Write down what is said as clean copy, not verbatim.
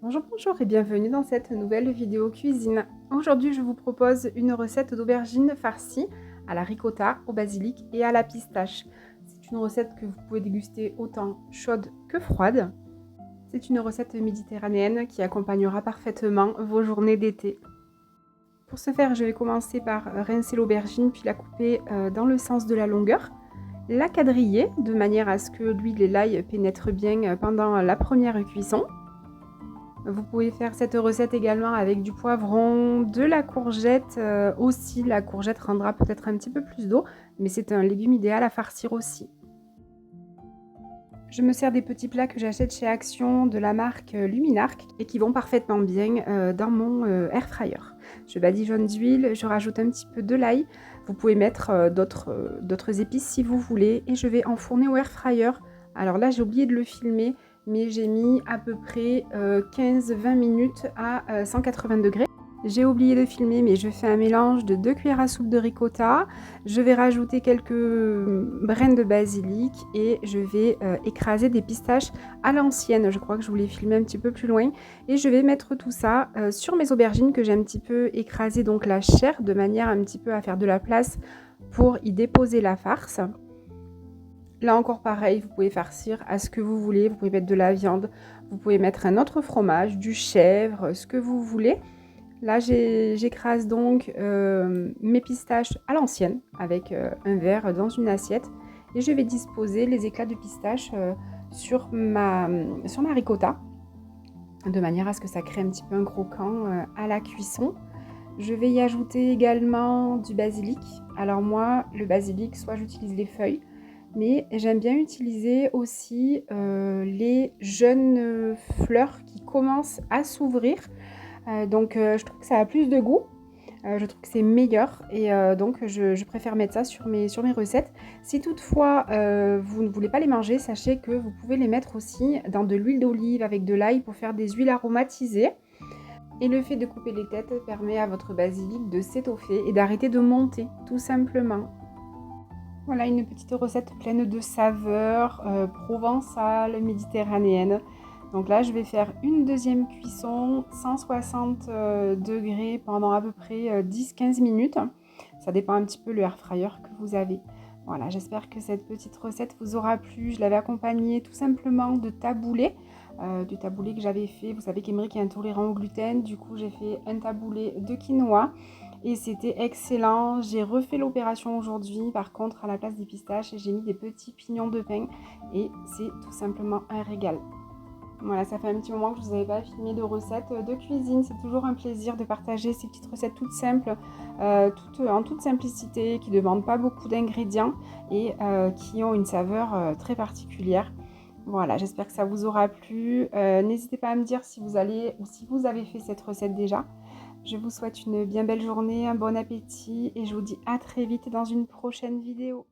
Bonjour, bonjour et bienvenue dans cette nouvelle vidéo cuisine. Aujourd'hui, je vous propose une recette d'aubergines farcies à la ricotta, au basilic et à la pistache. C'est une recette que vous pouvez déguster autant chaude que froide. C'est une recette méditerranéenne qui accompagnera parfaitement vos journées d'été. Pour ce faire, je vais commencer par rincer l'aubergine puis la couper dans le sens de la longueur. La quadriller de manière à ce que l'huile et l'ail pénètrent bien pendant la première cuisson. Vous pouvez faire cette recette également avec du poivron, de la courgette aussi. La courgette rendra peut-être un petit peu plus d'eau, mais c'est un légume idéal à farcir aussi. Je me sers des petits plats que j'achète chez Action de la marque Luminarc et qui vont parfaitement bien dans mon air fryer. Je badigeonne d'huile, je rajoute un petit peu de l'ail. Vous pouvez mettre d'autres épices si vous voulez et je vais enfourner au air fryer. Alors là, j'ai oublié de le filmer, mais j'ai mis à peu près 15-20 minutes à 180 degrés. J'ai oublié de filmer, mais je fais un mélange de 2 cuillères à soupe de ricotta. Je vais rajouter quelques brins de basilic et je vais écraser des pistaches à l'ancienne. Je crois que je voulais filmer un petit peu plus loin. Et je vais mettre tout ça sur mes aubergines que j'ai un petit peu écrasé, donc la chair, de manière un petit peu à faire de la place pour y déposer la farce. Là encore pareil, vous pouvez farcir à ce que vous voulez. Vous pouvez mettre de la viande, vous pouvez mettre un autre fromage, du chèvre, ce que vous voulez. Là, j'écrase donc mes pistaches à l'ancienne avec un verre dans une assiette et je vais disposer les éclats de pistache sur ma ricotta de manière à ce que ça crée un petit peu un croquant à la cuisson. Je vais y ajouter également du basilic. Alors moi, le basilic, soit j'utilise les feuilles, mais j'aime bien utiliser aussi les jeunes fleurs qui commencent à s'ouvrir. Donc je trouve que ça a plus de goût, je trouve que c'est meilleur et donc je préfère mettre ça sur mes recettes. Si toutefois vous ne voulez pas les manger, sachez que vous pouvez les mettre aussi dans de l'huile d'olive avec de l'ail pour faire des huiles aromatisées. Et le fait de couper les têtes permet à votre basilic de s'étoffer et d'arrêter de monter, tout simplement. Voilà une petite recette pleine de saveurs provençales, méditerranéennes. Donc là, je vais faire une deuxième cuisson, 160 degrés pendant à peu près 10-15 minutes. Ça dépend un petit peu le air fryer que vous avez. Voilà, j'espère que cette petite recette vous aura plu. Je l'avais accompagnée tout simplement de taboulé, du taboulé que j'avais fait. Vous savez qu'Émeric est intolérant au gluten, du coup j'ai fait un taboulé de quinoa. Et c'était excellent. J'ai refait l'opération aujourd'hui, par contre, à la place des pistaches, j'ai mis des petits pignons de pain et c'est tout simplement un régal. Voilà, ça fait un petit moment que je ne vous avais pas filmé de recettes de cuisine. C'est toujours un plaisir de partager ces petites recettes toutes simples, en toute simplicité, qui ne demandent pas beaucoup d'ingrédients et qui ont une saveur très particulière. Voilà, j'espère que ça vous aura plu. N'hésitez pas à me dire si vous allez ou si vous avez fait cette recette déjà. Je vous souhaite une bien belle journée, un bon appétit et je vous dis à très vite dans une prochaine vidéo.